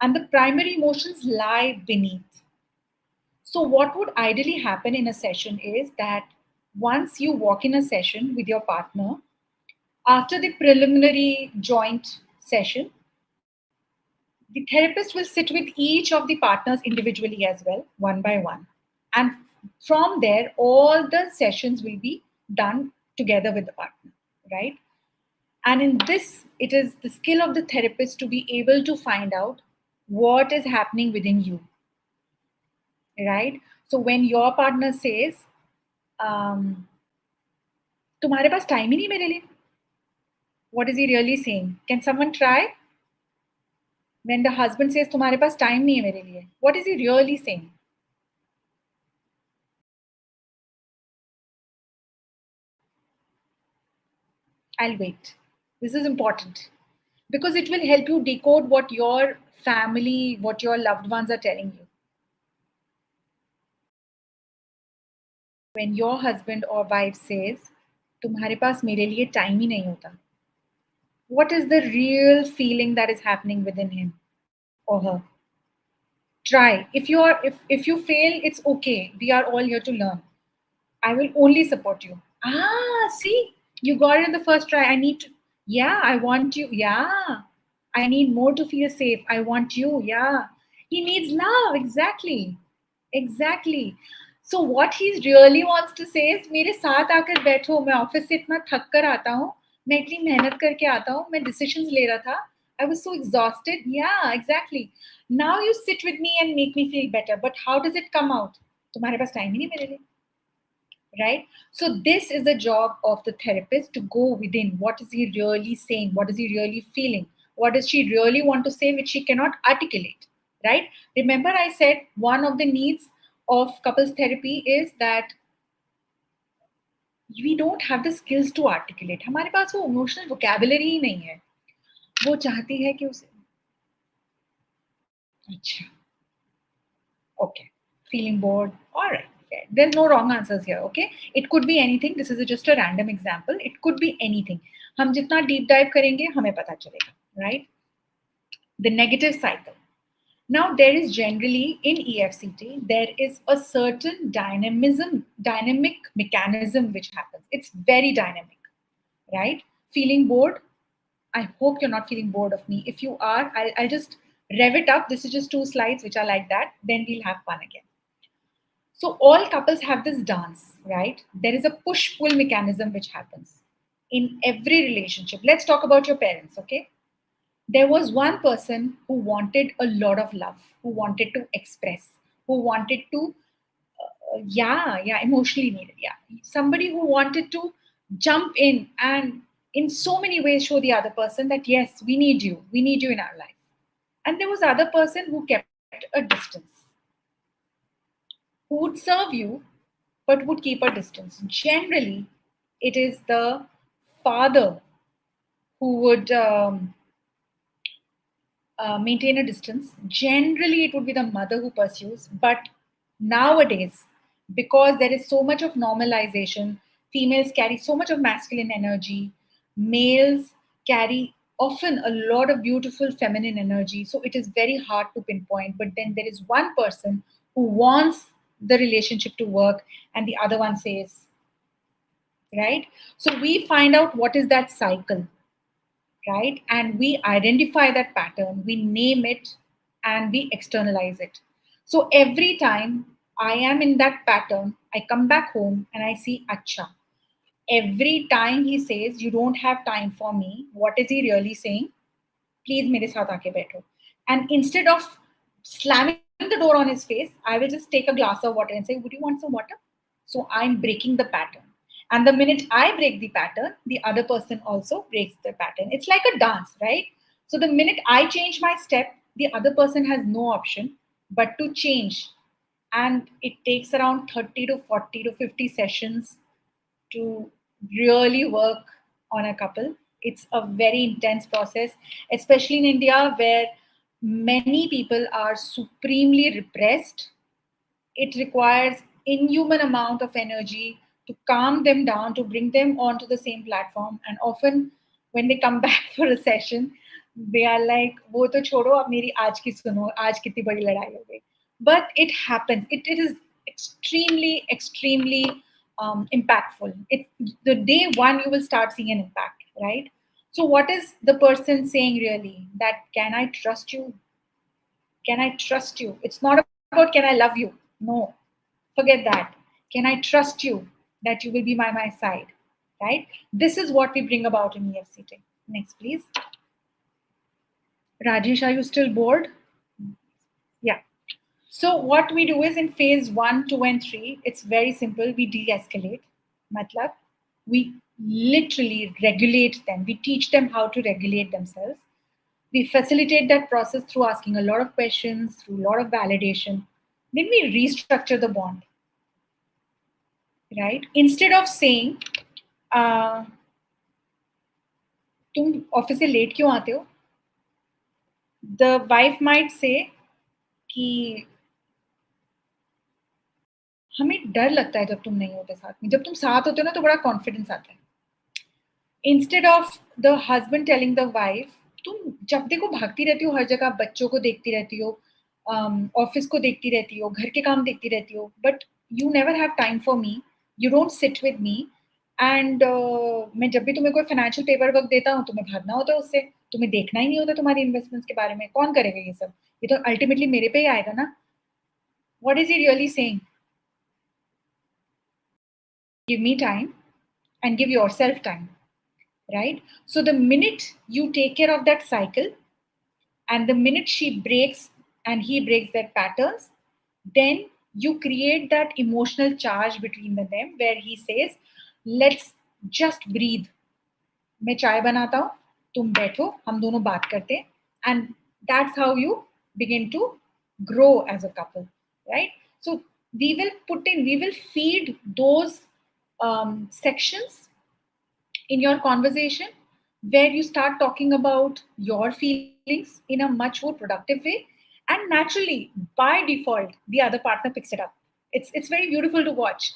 and the primary emotions lie beneath. So, what would ideally happen in a session is that once you walk in a session with your partner, after the preliminary joint session, the therapist will sit with each of the partners individually as well, one by one. And from there, all the sessions will be done together with the partner, right? And in this, it is the skill of the therapist to be able to find out what is happening within you, right? So when your partner says, तुम्हारे पास time ही नहीं मेरे लिए, what is he really saying? Can someone try? When the husband says, तुम्हारे पास time नहीं है मेरे लिए, what is he really saying? I'll wait. This is important because it will help you decode what your family, what your loved ones are telling you. When your husband or wife says, तुम्हारे पास मेरे लिए time ही नहीं होता, what is the real feeling that is happening within him or her? Try. If you fail, it's okay. We are all here to learn. I will only support you. See, you got it in the first try. Yeah, I want you. Yeah, I need more to feel safe. I want you. Yeah, he needs love. Exactly. Exactly. So what he really wants to say is, मेरे साथ आकर बैठो. मैं office से इतना थक कर आता हूँ. मैं इतनी मेहनत करके आता हूँ. मैं decisions ले रहा था. I was so exhausted. Yeah, exactly. Now you sit with me and make me feel better. But how does it come out? तुम्हारे पास time ही नहीं मेरे लिए. Right? So this is the job of the therapist, to go within. What is he really saying? What is he really feeling? What does she really want to say which she cannot articulate? Right? Remember I said one of the needs of couples therapy is that we don't have the skills to articulate. हमारे पास वो emotional vocabulary ही नहीं है. वो चाहती है कि उसे अच्छा, okay, feeling bored, all right. Okay. There's no wrong answers here. Okay. It could be anything. This is just a random example. It could be anything. हम जितना deep dive करेंगे हमें पता चलेगा. Right. The negative cycle. Now, there is generally in EFCT, there is a certain dynamic mechanism which happens. It's very dynamic, right? Feeling bored? I hope you're not feeling bored of me. If you are, I'll just rev it up. This is just 2 slides which are like that. Then we'll have fun again. So, all couples have this dance, right? There is a push pull mechanism which happens in every relationship. Let's talk about your parents, okay? There was one person who wanted a lot of love, who wanted to express, who wanted to, emotionally needed, somebody who wanted to jump in and in so many ways show the other person that yes, we need you in our life. And there was other person who kept a distance, who would serve you, but would keep a distance. Generally, it is the father who would maintain a distance. Generally, it would be the mother who pursues. But nowadays, because there is so much of normalization, females carry so much of masculine energy, males carry often a lot of beautiful feminine energy. So it is very hard to pinpoint. But then there is one person who wants the relationship to work, and the other one says, right? So we find out what is that cycle, right? And we identify that pattern, we name it, and we externalize it. So every time I am in that pattern, I come back home and I see Acha. Every time he says, you don't have time for me, what is he really saying? Please mere saath aake baitho. And instead of slamming the door on his face, I will just take a glass of water and say, would you want some water? So I'm breaking the pattern. And the minute I break the pattern, the other person also breaks the pattern. It's like a dance, right? So the minute I change my step, the other person has no option but to change. And it takes around 30 to 40 to 50 sessions to really work on a couple. It's a very intense process, especially in India where many people are supremely repressed. It requires inhuman amount of energy to calm them down, to bring them onto the same platform. And often when they come back for a session, they are like, wo to chodo, ab meri aaj ki suno, aaj kitni badi ladai ho gayi. But it happens. It is extremely impactful. It the day one you will start seeing an impact, right? So what is the person saying really? That can I trust you? Can I trust you? It's not about can I love you? No, forget that. Can I trust you that you will be by my side? Right? This is what we bring about in EFCT. Next, please. Rajesh, are you still bored? Yeah. So what we do is in phase 1, 2, and 3, it's very simple. We de-escalate. Matlab, we literally regulate them. We teach them how to regulate themselves. We facilitate that process through asking a lot of questions, through a lot of validation. Then we restructure the bond, right? Instead of saying, तुम office से late क्यों आते हो? The wife might say कि हमें डर लगता है जब तुम नहीं होते साथ में. जब तुम साथ होते हो ना तो बड़ा कॉन्फिडेंस आता है. Instead of the husband telling the wife, तुम जब देखो भागती रहती हो हर जगह, बच्चों को देखती रहती हो, ऑफिस को देखती रहती हो, घर के काम देखती रहती हो, but you never have time for me, you don't sit with me. And मैं जब भी तुम्हें कोई फाइनेंशियल पेपर वर्क देता हूँ, तुम्हें भागना होता है उससे, तुम्हें देखना ही नहीं होता तुम्हारी इन्वेस्टमेंट्स के बारे में. कौन करेगा ये सब? ये तो अल्टीमेटली मेरे पे ही आएगा ना. What is he really saying? Give me time and give yourself time. Right? So the minute you take care of that cycle, and the minute she breaks and he breaks their patterns, then you create that emotional charge between them where he says, let's just breathe. मैं चाय बनाता हूँ, तुम बैठो, हम दोनों बात करते हैं. And that's how you begin to grow as a couple, right? So we will feed those sections in your conversation where you start talking about your feelings in a much more productive way, and naturally by default the other partner picks it up. It's very beautiful to watch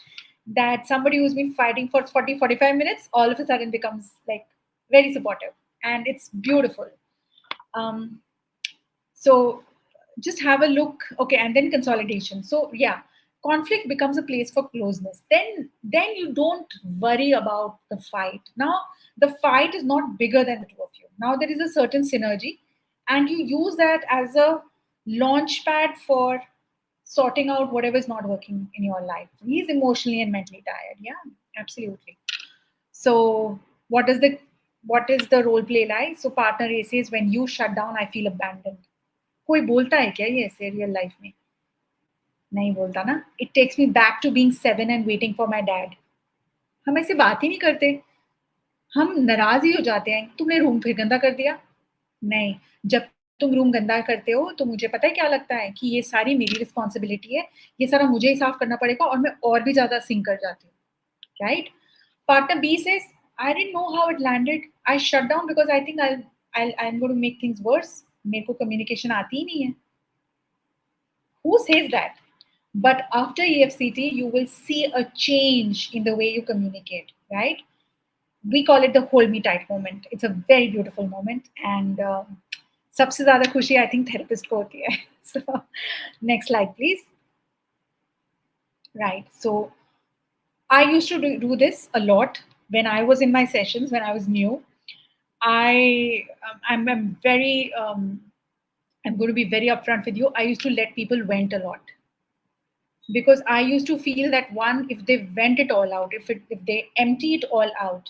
that somebody who's been fighting for 40-45 minutes all of a sudden becomes like very supportive, and it's beautiful. um, so just have a look. Okay, and then consolidation. So yeah, conflict becomes a place for closeness. Then you don't worry about the fight. Now the fight is not bigger than the two of you. Now there is a certain synergy, and you use that as a launch pad for sorting out whatever is not working in your life. He's emotionally and mentally tired. Yeah, absolutely. So what is the role play like? So partner A says, when you shut down, I feel abandoned. कोई बोलता है क्या ये ऐसे real life में? नहीं बोलता ना. It takes me back to being 7 and waiting for my dad. हम ऐसे बात ही नहीं करते. हम नाराज ही हो जाते हैं. तुमने रूम फिर गंदा कर दिया. नहीं, जब तुम रूम गंदा करते हो तो मुझे पता है क्या लगता है कि ये सारी मेरी रिस्पॉन्सिबिलिटी है. ये सारा मुझे ही साफ करना पड़ेगा और मैं और भी ज्यादा सिंक कर जाती हूँ. Right? Partner B says, I didn't know how it landed. I shut down because I think I'm going to make things worse. मेरे को communication आती ही नहीं है. Who says that? But after EFCT, you will see a change in the way you communicate, right? We call it the hold me tight moment. It's a very beautiful moment. And सबसे ज़्यादा खुशी I think therapist को होती है. So next slide, please. Right. So I used to do this a lot when I was in my sessions, when I was new. I'm very, I'm going to be very upfront with you. I used to let people vent a lot because I used to feel that one, if they vent it all out, if they empty it all out,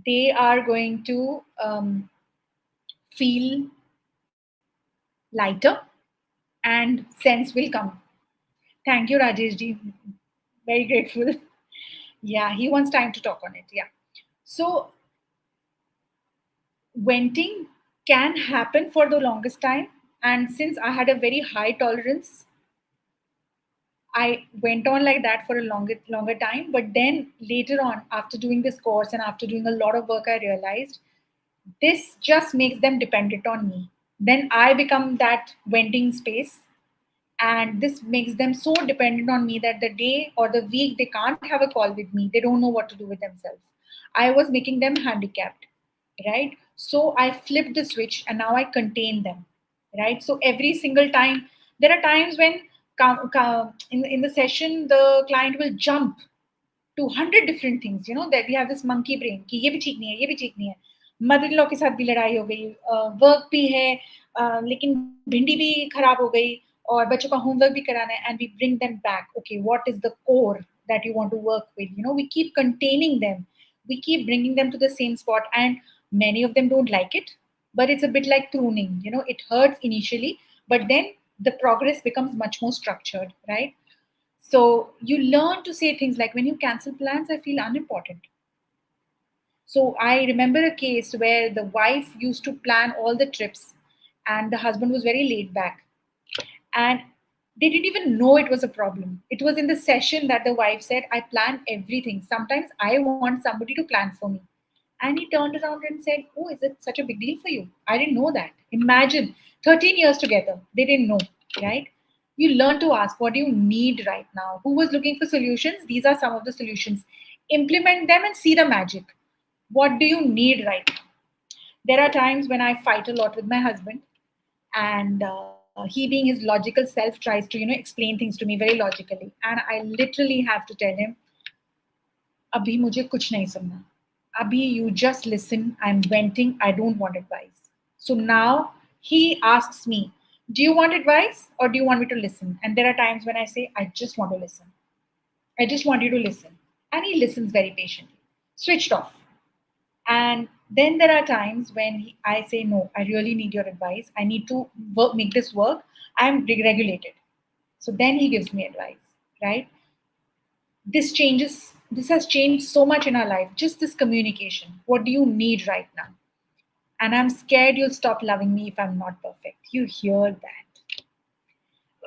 they are going to feel lighter and sense will come. Thank you, Rajesh ji. Very grateful. Yeah, he wants time to talk on it. Yeah. So venting can happen for the longest time. And since I had a very high tolerance, I went on like that for a longer time. But then later on, after doing this course and after doing a lot of work, I realized this just makes them dependent on me. Then I become that venting space, and this makes them so dependent on me that the day or the week they can't have a call with me, they don't know what to do with themselves. I was making them handicapped, right? So I flipped the switch and now I contain them, right? So every single time, there are times when in the session the client will jump to 100 different things, that we have this monkey brain कि ये भी ठीक नहीं है, ये भी ठीक नहीं है. मदर इन लॉ के साथ भी लड़ाई हो गई, वर्क भी है, लेकिन भिंडी भी खराब हो गई, और बच्चों का होमवर्क भी कराना है. And we bring them back. Okay, what is the core that you want to work with? We keep containing them, we keep bringing them to the same spot, and many of them don't like it, but it's a bit like pruning. It hurts initially, but then the progress becomes much more structured, right? So you learn to say things like, when you cancel plans, I feel unimportant. So I remember a case where the wife used to plan all the trips and the husband was very laid back. And they didn't even know it was a problem. It was in the session that the wife said, I plan everything. Sometimes I want somebody to plan for me. And he turned around and said, oh, is it such a big deal for you? I didn't know that. Imagine 13 years together. They didn't know, right? You learn to ask, what do you need right now? Who was looking for solutions? These are some of the solutions. Implement them and see the magic. What do you need right now? There are times when I fight a lot with my husband, and he, being his logical self, tries to explain things to me very logically, and I literally have to tell him, abhi mujhe kuch nahi sunna. Abhi, you just listen. I'm venting. I don't want advice. So now he asks me, do you want advice or do you want me to listen? And there are times when I say, I just want to listen. I just want you to listen. And he listens very patiently, switched off. And then there are times when I say, no, I really need your advice. I need to make this work. I'm regulated. So then he gives me advice, right? This has changed so much in our life. Just this communication. What do you need right now? And I'm scared you'll stop loving me if I'm not perfect. You hear that.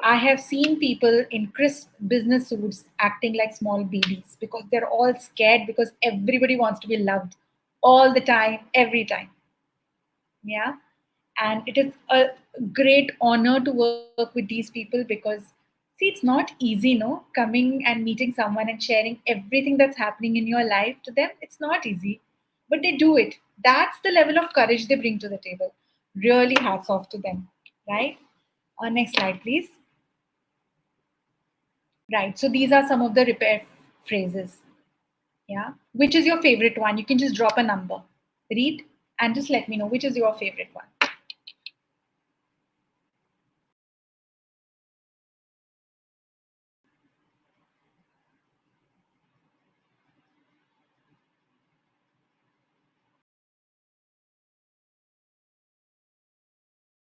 I have seen people in crisp business suits acting like small babies because they're all scared because everybody wants to be loved all the time, every time. Yeah. And it is a great honor to work with these people because See, it's not easy, no? Coming and meeting someone and sharing everything that's happening in your life to them. It's not easy, but they do it. That's the level of courage they bring to the table. Really hats off to them, right? Next slide, please. Right. So these are some of the repair phrases. Yeah. Which is your favorite one? You can just drop a number, read, and just let me know which is your favorite one.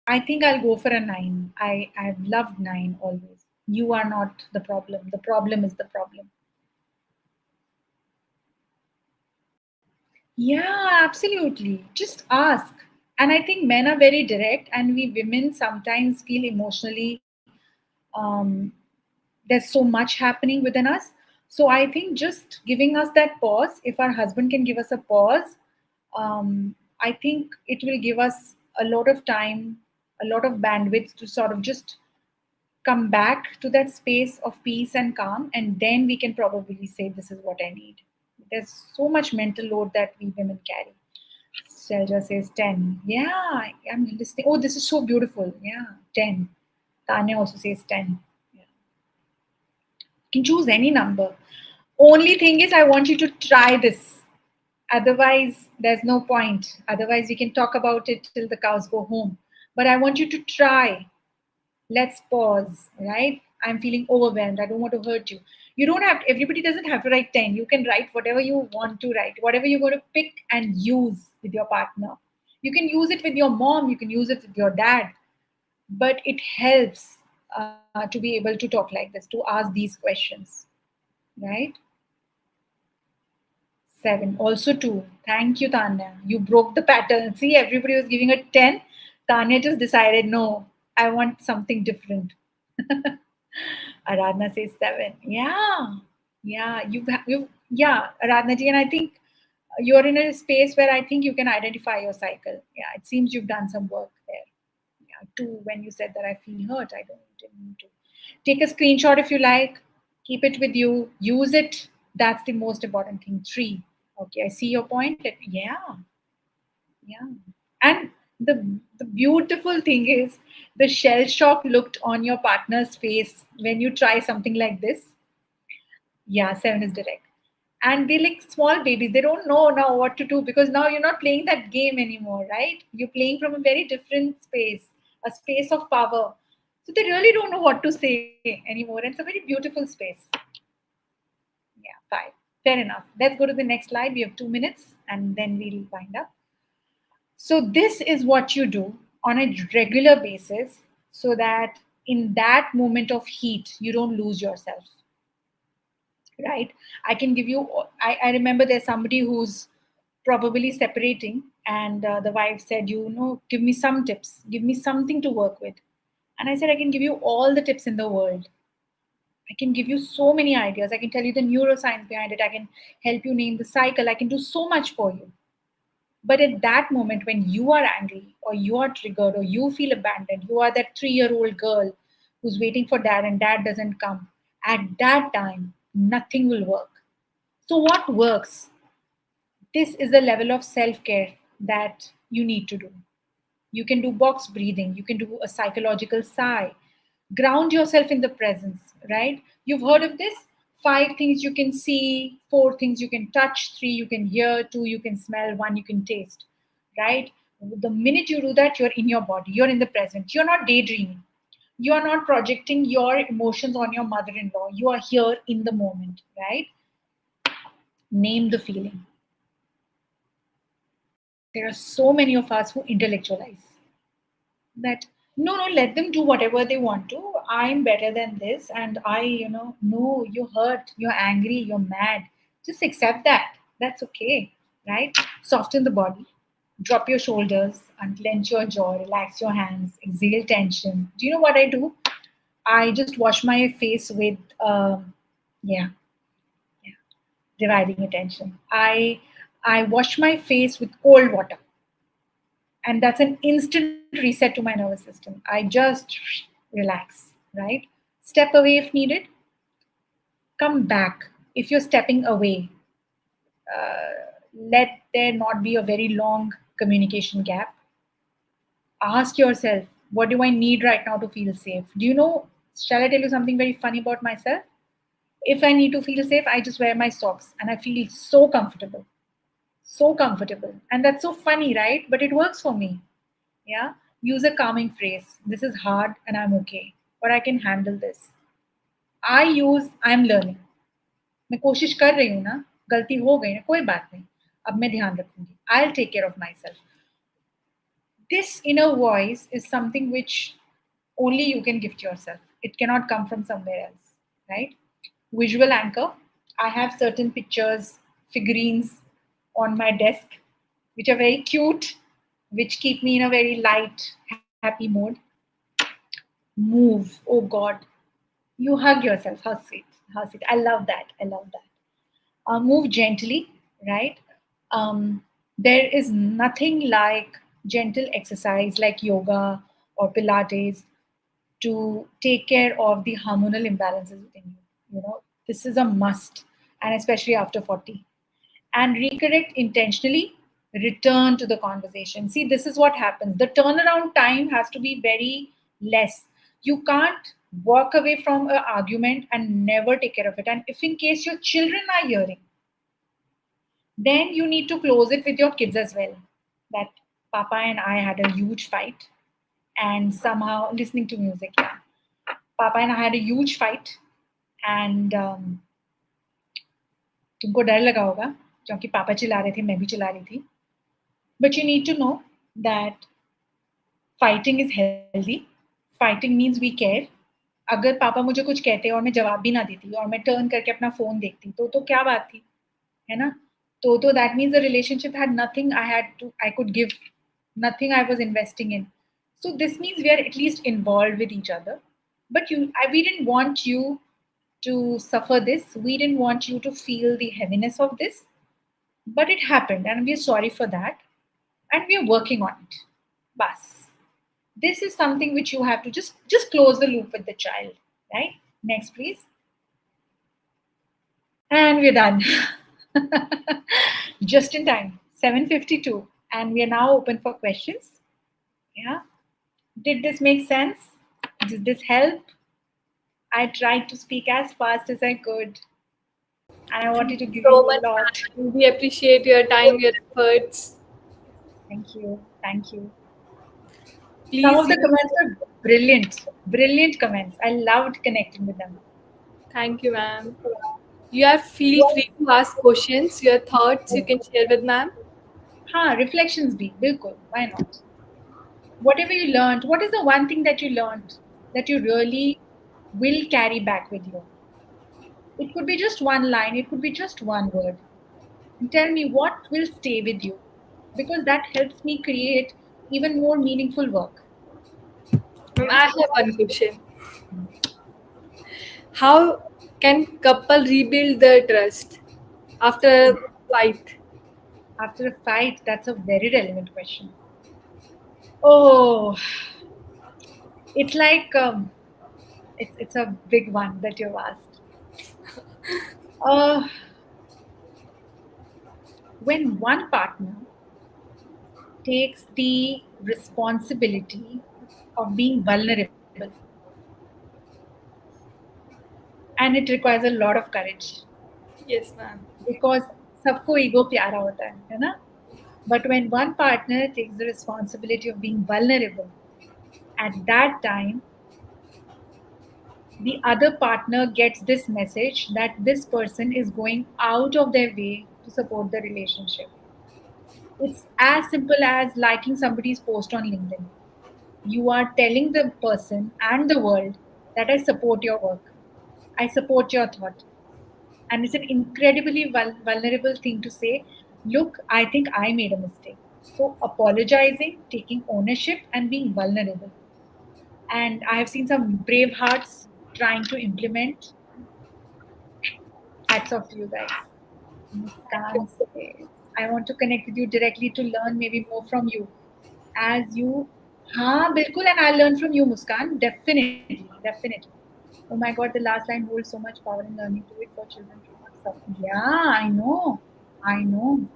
I think I'll go for a 9. I've loved 9 always. You are not the problem. The problem is the problem. Yeah, absolutely. Just ask. And I think men are very direct, and we women sometimes feel emotionally um, there's so much happening within us. So I think just giving us that pause, if our husband can give us a pause, I think it will give us a lot of time, a lot of bandwidth to sort of just come back to that space of peace and calm, and then we can probably say, this is what I need. There's so much mental load that we women carry. Selja says 10. Yeah, I'm listening. Oh, this is so beautiful. Yeah, 10. Tanya also says 10. Yeah. You can choose any number. Only thing is, I want you to try this. Otherwise, there's no point. Otherwise, we can talk about it till the cows go home. But I want you to try. Let's pause, right? I'm feeling overwhelmed. I don't want to hurt you. You don't have to, everybody doesn't have to write 10. You can write whatever you want to write, whatever you're going to pick and use with your partner. You can use it with your mom, you can use it with your dad, but it helps to be able to talk like this, to ask these questions, right? 7. Also 2. Thank you, Tanya. You broke the pattern. See, everybody was giving a 10. Tanya just decided, no, I want something different. Aradhana says 7. Yeah. Yeah. Yeah, Aradhana ji. And I think you're in a space where I think you can identify your cycle. Yeah. It seems you've done some work there. Yeah. 2, when you said that I feel hurt, I didn't mean to. Take a screenshot if you like. Keep it with you. Use it. That's the most important thing. 3. Okay. I see your point. Yeah. Yeah. And the beautiful thing is the shell shock looked on your partner's face when you try something like this. Yeah, 7 is direct. And they're like small babies. They don't know now what to do because now you're not playing that game anymore, right? You're playing from a very different space, a space of power. So they really don't know what to say anymore. And it's a very beautiful space. Yeah, 5. Fair enough. Let's go to the next slide. We have 2 minutes and then we'll wind up. So, this is what you do on a regular basis so that in that moment of heat, you don't lose yourself, right? I can give you, I remember there's somebody who's probably separating, and the wife said, you know, give me some tips, give me something to work with. And I said, I can give you all the tips in the world. I can give you so many ideas. I can tell you the neuroscience behind it. I can help you name the cycle. I can do so much for you. But at that moment, when you are angry or you are triggered or you feel abandoned, you are that 3-year-old girl who's waiting for dad and dad doesn't come. At that time, nothing will work. So, what works? This is the level of self care that you need to do. You can do box breathing, you can do a psychological sigh, ground yourself in the presence, right? You've heard of this? 5 things you can see, 4 things you can touch, 3 you can hear, 2 you can smell, 1 you can taste, right? The minute you do that, you're in your body, you're in the present, you're not daydreaming, you are not projecting your emotions on your mother in law, you are here in the moment, right? Name the feeling. There are so many of us who intellectualize that no, let them do whatever they want to, I'm better than this, and I, no, you're hurt, you're angry, you're mad, just accept that, that's okay, right? Soften the body, drop your shoulders, unclench your jaw, relax your hands, exhale tension. Do you know what I do? I just wash my face with yeah, yeah, dividing attention. I wash my face with cold water, and that's an instant reset to my nervous system. I just relax, right? Step away if needed. Come back if you're stepping away. Let there not be a very long communication gap. Ask yourself, what do I need right now to feel safe? Do you know, shall I tell you something very funny about myself? If I need to feel safe, I just wear my socks and I feel so comfortable. So comfortable. And that's so funny, right? But it works for me. Yeah. Use a calming phrase. This is hard and I'm okay. Or I can handle this. I use I'm learning. मैं कोशिश कर रही हूँ ना, गलती हो गई ना, कोई बात नहीं, अब मैं ध्यान रखूंगी. I'll take care of myself. This inner voice is something which only you can gift yourself. It cannot come from somewhere else, right? Visual anchor. I have certain pictures, figurines on my desk, which are very cute, which keep me in a very light, happy mode. Move. Oh God. You hug yourself. How sweet. How sweet. I love that. I love that. Move gently, right? There is nothing like gentle exercise like yoga or Pilates to take care of the hormonal imbalances within you. You know, this is a must, and especially after 40. And recorrect intentionally, return to the conversation. See, this is what happens. The turnaround time has to be very less. You can't walk away from an argument and never take care of it. And if in case your children are hearing, then you need to close it with your kids as well. That Papa and I had a huge fight, and somehow listening to music, yeah. Papa and I had a huge fight, and तुमको डर लगा होगा क्योंकि पापा चिल्ला रहे थे, मैं भी चिल्ला रही थी. But you need to know that fighting is healthy. Fighting means we care. अगर पापा मुझे कुछ कहते और मैं जवाब भी ना देती और मैं टर्न करके अपना फोन देखती तो क्या बात थी, है ना? तो that means the relationship had nothing I could give, nothing I was investing in. So this means we are at least involved with each other. But we didn't want you to suffer this. We didn't want you to feel the heaviness of this. But it happened, and we are sorry for that, and we are working on it. Bas. This is something which you have to just close the loop with the child, right? Next, please. And we're done. Just in time, 7:52, and we are now open for questions. Yeah. Did this make sense? Did this help? I tried to speak as fast as I could, and I wanted to give So you a much, lot. ma'am. We appreciate your time, your efforts. Thank you. Thank you. Some Please, of the comments are brilliant. Brilliant comments. I loved connecting with them. thank you, ma'am. You are feel free to ask questions, your thoughts you can share with ma'am. हाँ, reflections be, bilkul. Why not? Whatever you learned, what is the one thing that you learned that you really will carry back with you? It could be just one line, it could be just one word. And tell me what will stay with you, because that helps me create even more meaningful work. Ma'am, Yeah. I have one question. How can couple rebuild their trust after a fight? After a fight, that's a very relevant question. Oh, it's like it's a big one that you've asked. Uh, when one partner takes the responsibility of being vulnerable, and it requires a lot of courage Yes, ma'am. because सबको ego प्यारा होता है ना? But when one partner takes the responsibility of being vulnerable, at that time, the other partner gets this message that this person is going out of their way to support the relationship. It's as simple as liking somebody's post on LinkedIn. You are telling the person and the world that I support your work, I support your thought. And it's an incredibly vulnerable thing to say, look, I think I made a mistake. So, apologizing, taking ownership, and being vulnerable. And I have seen some brave hearts trying to implement. Hats off to you guys. Muskan says, I want to connect with you directly to learn maybe more from you. As you, हाँ बिल्कुल, and I'll learn from you, Muskan. Definitely, definitely. Oh my God, the last line holds so much power in learning to wait for children to not suffer. Yeah, I know. I know.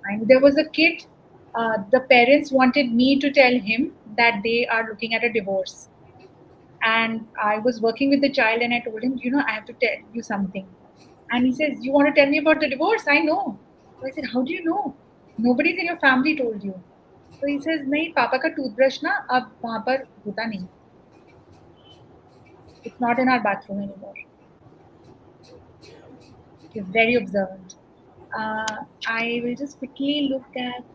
I know. There was a kid, the parents wanted me to tell him that they are looking at a divorce. And I was working with the child and I told him, I have to tell you something. And he says, you want to tell me about the divorce? I know. So I said, how do you know? Nobody's in your family told you. So he says, नहीं पापा का toothbrush ना अब वहाँ पर होता नहीं. It's not in our bathroom anymore. He's very observant. I will just quickly look at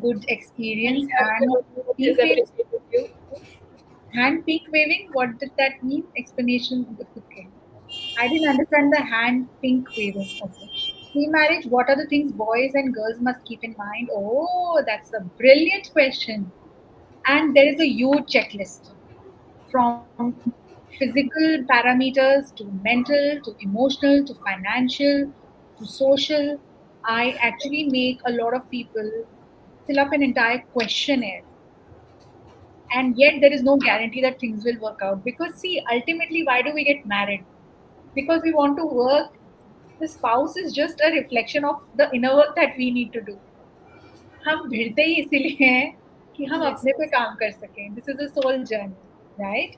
good Any experience. character And who peak is appreciated you? hand peak waving. What did that mean? Explanation. Okay. I didn't understand the hand pink waving. Okay. Pre-marriage, what are the things boys and girls must keep in mind? Oh, that's a brilliant question. And there is a huge checklist from physical parameters to mental to emotional to financial to social. I actually make a lot of people fill up an entire questionnaire, and yet there is no guarantee that things will work out. Because, see, ultimately, why do we get married? Because we want to work. The spouse is just a reflection of the inner work that we need to do. हम भिड़ते ही इसीलिए हैं कि हम Yes, अपने पे yes. काम कर सकें. This is a soul journey, right?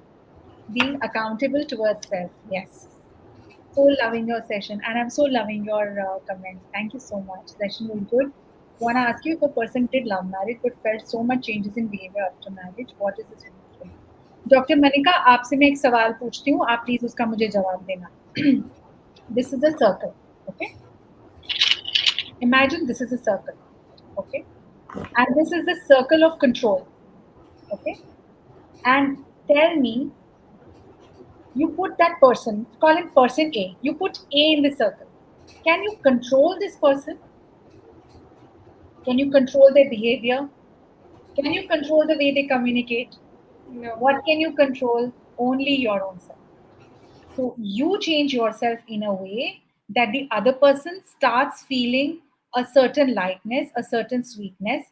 Being accountable towards self. Yes. So loving your session, and I'm so loving your comments. Thank you so much. Session was good. Want to ask you, if a person did love marriage but felt so much changes in behavior after marriage, what is the solution? Doctor Manika, आपसे मैं एक सवाल पूछती हूँ, आप please उसका मुझे जवाब देना. This is a circle. Okay, imagine this is a circle. Okay, and this is the circle of control. Okay, and tell me, you put that person, call him person A, you put A in the circle. Can you control this person? Can you control their behavior? Can you control the way they communicate? No. What can you control? Only your own self. So you change yourself in a way that the other person starts feeling a certain lightness, a certain sweetness.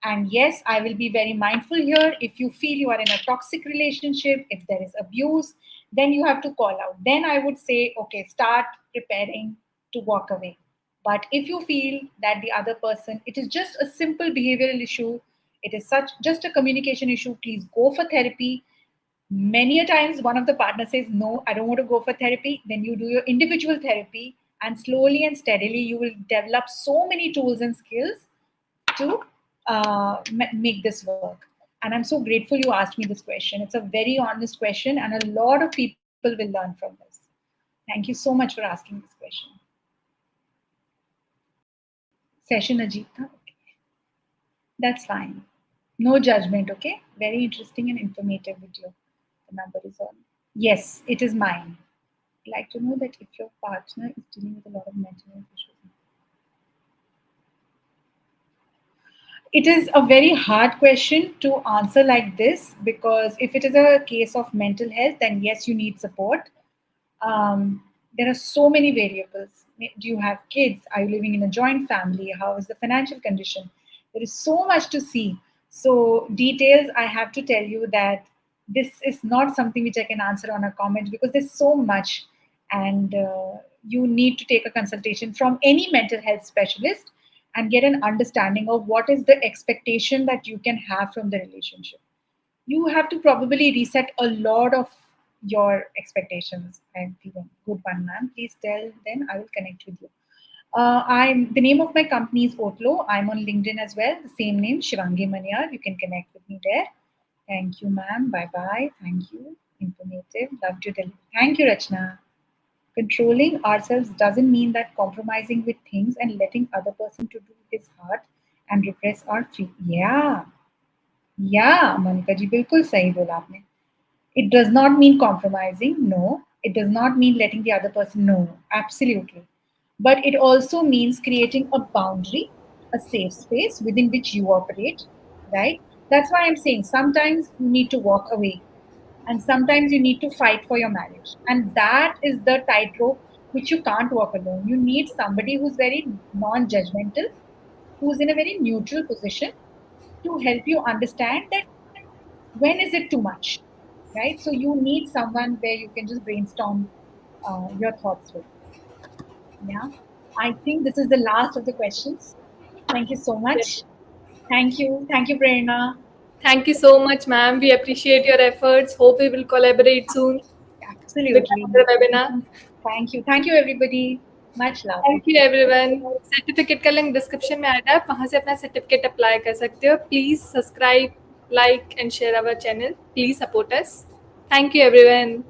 And yes, I will be very mindful here. If you feel you are in a toxic relationship, if there is abuse, then you have to call out. Then I would say, okay, start preparing to walk away. But if you feel that the other person, it is just a simple behavioral issue, it is such just a communication issue, please go for therapy. Many a times one of the partners says, no, I don't want to go for therapy. Then you do your individual therapy, and slowly and steadily you will develop so many tools and skills to make this work. And I'm so grateful you asked me this question. It's a very honest question, and a lot of people will learn from this. Thank you so much for asking this question. Session Ajit tha? Okay. That's fine. No judgment, okay? Very interesting and informative video. The number is on. Yes, it is mine. I'd like to know that if your partner is dealing with a lot of mental health issues. It is a very hard question to answer like this, because if it is a case of mental health, then yes, you need support. There are so many variables. Do you have kids? Are you living in a joint family? How is the financial condition? There is so much to see. So, details, I have to tell you that this is not something which I can answer on a comment, because there's so much, and you need to take a consultation from any mental health specialist and get an understanding of what is the expectation that you can have from the relationship. You have to probably reset a lot of your expectations. I'm feeling good one, ma'am. Please tell, then I will connect with you. I'm the name of my company is Otlo. I'm on LinkedIn as well. The same name, Shivangi Maniyar. You can connect with me there. Thank you, ma'am. Bye bye. Thank you. Informative. Love to tell you. Thank you, Rachna. Controlling ourselves doesn't mean that compromising with things and letting other person to do his heart and repress our feel. Yeah, Monica ji, बिल्कुल सही बोला आपने. It does not mean compromising. No. It does not mean letting the other person know. Absolutely. But it also means creating a boundary, a safe space within which you operate, right? That's why I'm saying sometimes you need to walk away, and sometimes you need to fight for your marriage. And that is the tightrope which you can't walk alone. You need somebody who's very non judgmental, who's in a very neutral position to help you understand that when is it too much? right? So you need someone where you can just brainstorm your thoughts with. Yeah, I think this is the last of the questions. Thank you so Yes. much. Thank you, Prerna. Thank you so much, ma'am. We appreciate your efforts. Hope we will collaborate soon with Absolutely. another webinar. Thank you, everybody. Much love. Thank you everyone. Certificate का link description में आया है, आप वहाँ से अपना certificate apply कर सकते हो. Please subscribe, like and share our channel. Please support us. Thank you everyone.